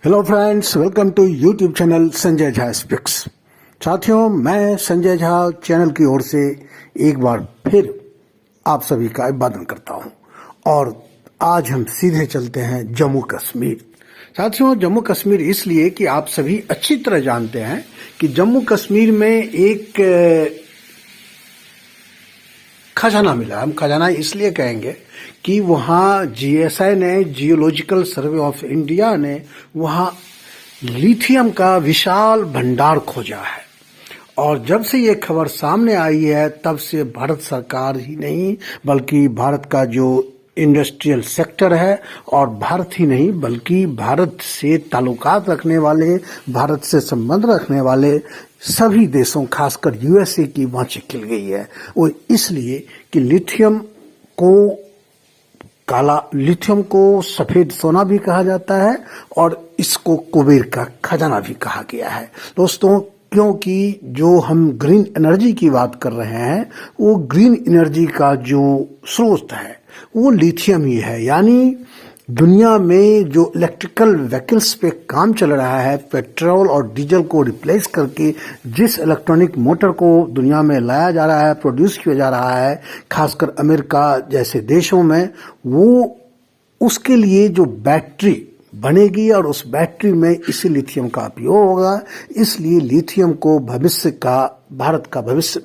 Hello friends, welcome to YouTube channel Sanjay Jha speaks. साथियों, मैं Sanjay Jha channel की ओर से एक बार फिर आप सभी का अभिवादन करता हूं और आज हम सीधे चलते हैं जम्मू कश्मीर। साथियों, जम्मू कश्मीर इसलिए कि आप सभी अच्छी तरह जानते हैं कि जम्मू कश्मीर में एक खजाना मिला। हम खजाना इसलिए कहेंगे कि वहाँ जीएसआई ने, जियोलॉजिकल सर्वे ऑफ इंडिया ने वहाँ लिथियम का विशाल भंडार खोजा है। और जब से ये खबर सामने आई है तब से भारत सरकार ही नहीं बल्कि भारत का जो इंडस्ट्रियल सेक्टर है और भारत ही नहीं बल्कि भारत से ताल्लुकात रखने वाले, भारत से संबंध रखने वाले सभी देशों, खासकर यूएसए की आंखें खिल गई है। वो इसलिए कि लिथियम को सफेद सोना भी कहा जाता है और इसको कुबेर का खजाना भी कहा गया है। दोस्तों, क्योंकि जो हम ग्रीन एनर्जी की बात कर रहे हैं, वो ग्रीन एनर्जी का जो स्रोत है वो लिथियम ही है। यानी दुनिया में जो इलेक्ट्रिकल व्हीकल्स पे काम चल रहा है, पेट्रोल और डीजल को रिप्लेस करके जिस इलेक्ट्रॉनिक मोटर को दुनिया में लाया जा रहा है, प्रोड्यूस किया जा रहा है, खासकर अमेरिका जैसे देशों में, वो उसके लिए जो बैटरी बनेगी और उस बैटरी में इसी लिथियम का उपयोग होगा। इसलिए लिथियम को भविष्य का, भारत का भविष्य,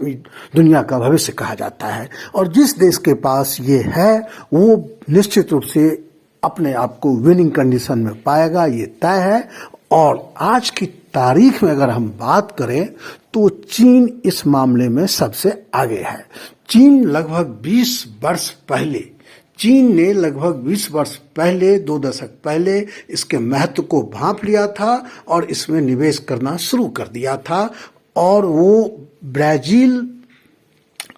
दुनिया का भविष्य कहा जाता है। और जिस देश के पास ये है वो निश्चित रूप से अपने आप को विनिंग कंडीशन में पाएगा, ये तय है। और आज की तारीख में अगर हम बात करें तो चीन इस मामले में सबसे आगे है। चीन लगभग 20 वर्ष पहले, चीन ने लगभग 20 वर्ष पहले, 2 दशक पहले इसके महत्व को भांप लिया था और इसमें निवेश करना शुरू कर दिया था। और वो ब्राजील,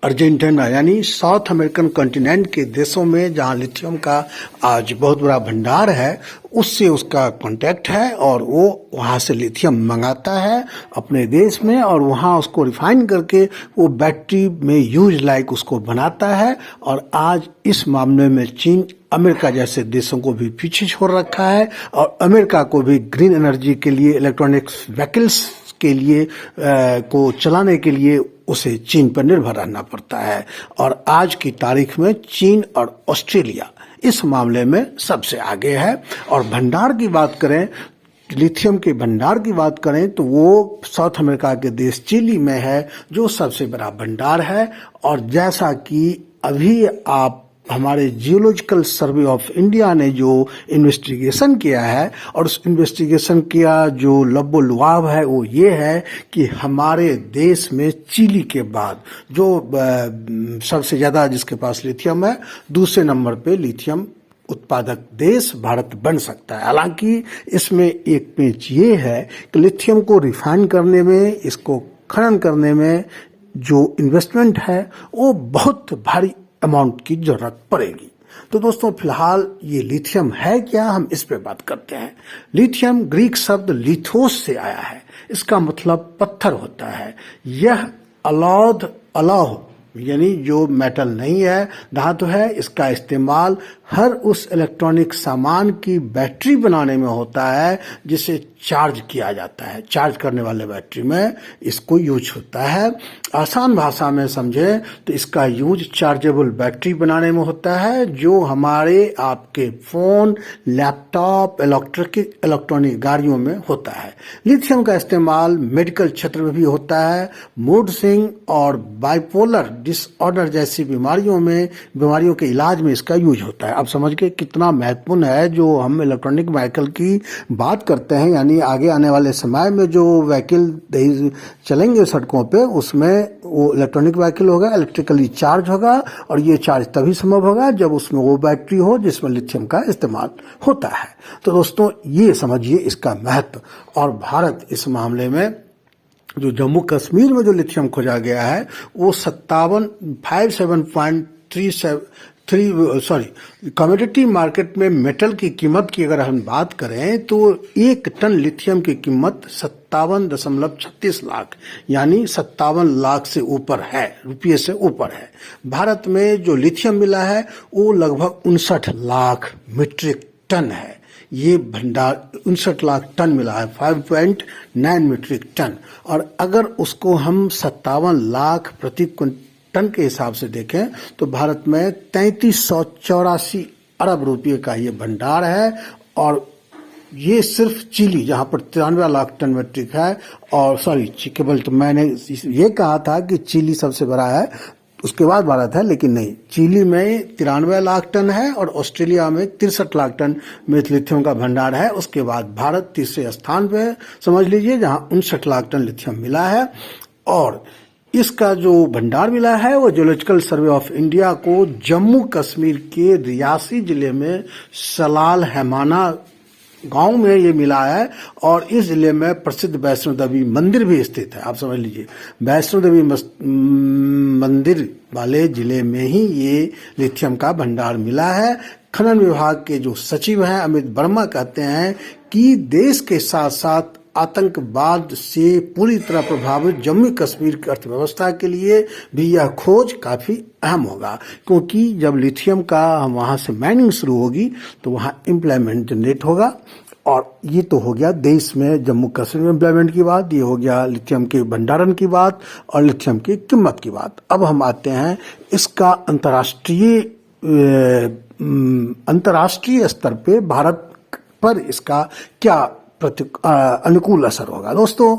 अर्जेंटीना यानी साउथ अमेरिकन कॉन्टिनेंट के देशों में जहां लिथियम का आज बहुत बड़ा भंडार है, उससे उसका कांटेक्ट है और वो वहां से लिथियम मंगाता है अपने देश में और वहां उसको रिफाइन करके वो बैटरी में यूज लाइक उसको बनाता है। और आज इस मामले में चीन अमेरिका जैसे देशों को भी पीछे छोड़ रखा है और अमेरिका को भी ग्रीन एनर्जी के लिए, इलेक्ट्रॉनिक्स व्हीकल्स के लिए को चलाने के लिए उसे चीन पर निर्भर रहना पड़ता है। और आज की तारीख में चीन और ऑस्ट्रेलिया इस मामले में सबसे आगे है। और भंडार की बात करें, लिथियम के भंडार की बात करें तो वो साउथ अमेरिका के देश चिली में है जो सबसे बड़ा भंडार है। और जैसा कि अभी आप हमारे जियोलॉजिकल सर्वे ऑफ इंडिया ने जो इन्वेस्टिगेशन किया है और उस इन्वेस्टिगेशन का जो लबो-लुआब है वो ये है कि हमारे देश में चिली के बाद जो सबसे ज़्यादा जिसके पास लिथियम है, दूसरे नंबर पे लिथियम उत्पादक देश भारत बन सकता है। हालांकि इसमें एक पेच ये है कि लिथियम को रिफाइन करने में, इसको खनन करने में जो इन्वेस्टमेंट है वो बहुत भारी अमाउंट की जरूरत पड़ेगी। तो दोस्तों, फिलहाल ये लिथियम है क्या, हम इस पे बात करते हैं। लिथियम ग्रीक शब्द लिथोस से आया है। इसका मतलब पत्थर होता है। यह अलौह यानी जो मेटल नहीं है, धातु है। इसका इस्तेमाल हर उस इलेक्ट्रॉनिक सामान की बैटरी बनाने में होता है जिसे चार्ज किया जाता है। चार्ज करने वाले बैटरी में इसको यूज होता है। आसान भाषा में समझें तो इसका यूज चार्जेबल बैटरी बनाने में होता है जो हमारे आपके फोन, लैपटॉप, इलेक्ट्रॉनिक गाड़ियों में होता है। लिथियम का इस्तेमाल मेडिकल क्षेत्र में भी होता है। मूड स्विंग और बाइपोलर डिसऑर्डर जैसी बीमारियों के इलाज में इसका यूज होता है। आप समझ के कितना महत्वपूर्ण है। जो हम इलेक्ट्रॉनिक व्हीकल की बात करते हैं, यानी आगे आने वाले समय में जो व्हीकल चलेंगे सड़कों पे, उसमें वो इलेक्ट्रॉनिक व्हीकल होगा, इलेक्ट्रिकली चार्ज होगा। और ये चार्ज तभी संभव होगा जब उसमें वो बैटरी हो जिसमें लिथियम का इस्तेमाल होता है। तो दोस्तों, ये समझिए इसका महत्व। और भारत इस मामले में जो जम्मू कश्मीर में जो लिथियम खोजा गया है वो 57 कमोडिटी मार्केट में मेटल की कीमत की अगर हम बात करें तो 1 टन लिथियम की कीमत 57.36 लाख यानी 57 लाख से ऊपर है, रुपये से ऊपर है। भारत में जो लिथियम मिला है वो लगभग 59 लाख मीट्रिक टन है। ये भंडार 59 लाख टन मिला है, 5.9 मीट्रिक टन। और अगर उसको हम 57 लाख प्रति टन के हिसाब से देखें तो भारत में 3384 अरब रुपये का ये भंडार है। और ये सिर्फ चिली, जहां पर 93 लाख टन मीट्रिक है, और सॉरी केवल, तो मैंने ये कहा था कि चिली सबसे बड़ा है, उसके बाद भारत है, लेकिन नहीं, चिली में 93 लाख टन है और ऑस्ट्रेलिया में 63 लाख टन में लिथियम का भंडार है। उसके बाद भारत तीसरे स्थान पे समझ लीजिए, जहां 59 लाख टन लिथियम मिला है। और इसका जो भंडार मिला है वो जियोलॉजिकल सर्वे ऑफ इंडिया को जम्मू कश्मीर के रियासी जिले में सलाल हैमाना गांव में ये मिला है। और इस जिले में प्रसिद्ध वैष्णो देवी मंदिर भी स्थित है। आप समझ लीजिए, वैष्णो देवी मंदिर वाले जिले में ही ये लिथियम का भंडार मिला है। खनन विभाग के जो सचिव हैं अमित वर्मा कहते हैं कि देश के साथ साथ आतंकवाद से पूरी तरह प्रभावित जम्मू कश्मीर की अर्थव्यवस्था के लिए भी यह खोज काफी अहम होगा, क्योंकि जब लिथियम का वहां से माइनिंग शुरू होगी तो वहां एम्प्लॉयमेंट जनरेट होगा। और ये तो हो गया देश में जम्मू कश्मीर में एम्प्लॉयमेंट की बात, ये हो गया लिथियम के भंडारण की बात और लिथियम की कीमत की बात। अब हम आते हैं इसका अंतर्राष्ट्रीय स्तर पे भारत पर इसका क्या अनुकूल असर होगा। दोस्तों,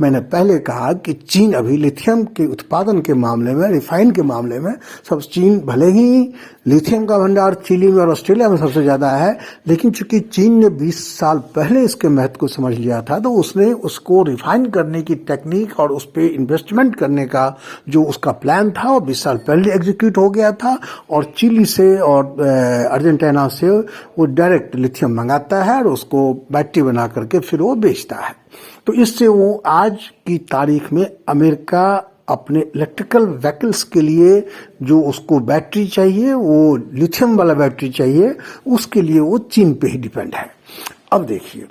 मैंने पहले कहा कि चीन अभी लिथियम के उत्पादन के मामले में, रिफाइन के मामले में सब, चीन भले ही लिथियम का भंडार चिली में और ऑस्ट्रेलिया में सबसे ज्यादा है, लेकिन चूंकि चीन ने 20 साल पहले इसके महत्व को समझ लिया था, तो उसने उसको रिफाइन करने की टेक्निक और उस पर इन्वेस्टमेंट करने का जो उसका प्लान था वो 20 साल पहले एग्जीक्यूट हो गया था। और चिली से और अर्जेंटीना से वो डायरेक्ट लिथियम मंगाता है और उसको बैटरी बना करके फिर वो बेचता है। तो इससे वो आज की तारीख में अमेरिका अपने इलेक्ट्रिकल व्हीकल्स के लिए जो उसको बैटरी चाहिए, वो लिथियम वाला बैटरी चाहिए, उसके लिए वो चीन पे ही डिपेंड है। अब देखिए,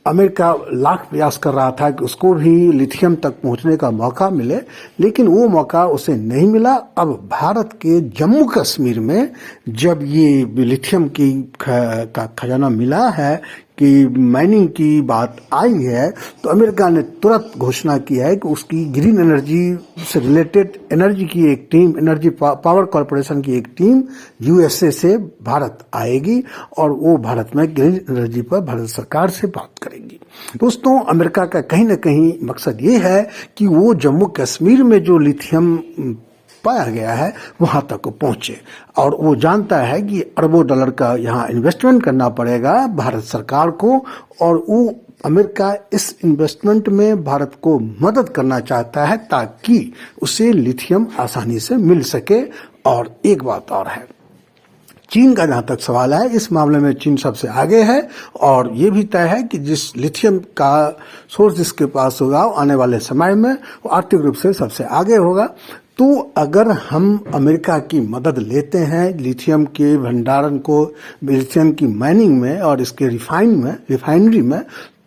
अमेरिका लाख प्रयास कर रहा था कि उसको भी लिथियम तक पहुंचने का मौका मिले, लेकिन वो मौका उसे नहीं मिला। अब भारत के जम्मू कश्मीर में जब ये लिथियम की का खजाना मिला है कि माइनिंग की बात आई है, तो अमेरिका ने तुरंत घोषणा की है कि उसकी ग्रीन एनर्जी से रिलेटेड एनर्जी की एक टीम, एनर्जी पावर कॉरपोरेशन की एक टीम यूएसए से भारत आएगी और वो भारत में ग्रीन एनर्जी पर भारत सरकार से बात करेगी। दोस्तों, अमेरिका का कहीं ना कहीं मकसद ये है कि वो जम्मू कश्मीर में जो लिथियम पाया गया है वहां तक पहुंचे, और वो जानता है कि अरबों डॉलर का यहाँ इन्वेस्टमेंट करना पड़ेगा भारत सरकार को, और वो अमेरिका इस इन्वेस्टमेंट में भारत को मदद करना चाहता है ताकि उसे लिथियम आसानी से मिल सके। और एक बात और है, चीन का जहां तक सवाल है, इस मामले में चीन सबसे आगे है और ये भी तय है कि जिस लिथियम का सोर्स जिसके पास होगा आने वाले समय में वो आर्थिक रूप से सबसे आगे होगा। तो अगर हम अमेरिका की मदद लेते हैं लिथियम के भंडारण को, लिथियम की माइनिंग में और इसके रिफाइनरी में,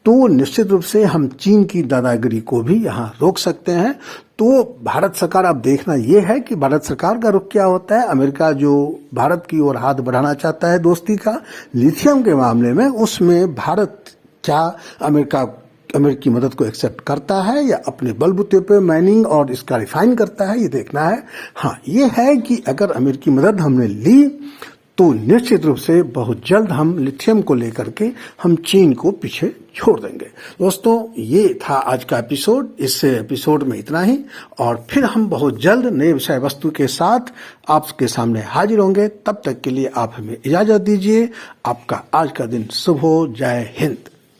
तो निश्चित रूप से हम चीन की दादागिरी को भी यहाँ रोक सकते हैं। तो भारत सरकार, अब देखना यह है कि भारत सरकार का रुख क्या होता है। अमेरिका जो भारत की ओर हाथ बढ़ाना चाहता है दोस्ती का लिथियम के मामले में, उसमें भारत क्या अमेरिकी मदद को एक्सेप्ट करता है या अपने बलबूते पे माइनिंग और इसका रिफाइन करता है, ये देखना है। हाँ, ये है कि अगर अमेरिकी मदद हमने ली तो निश्चित रूप से बहुत जल्द हम लिथियम को लेकर के हम चीन को पीछे छोड़ देंगे। दोस्तों, ये था आज का एपिसोड। इस एपिसोड में इतना ही, और फिर हम बहुत जल्द नए विषय वस्तु के साथ आपके सामने हाजिर होंगे। तब तक के लिए आप हमें इजाजत दीजिए। आपका आज का दिन शुभ हो। जय हिंद।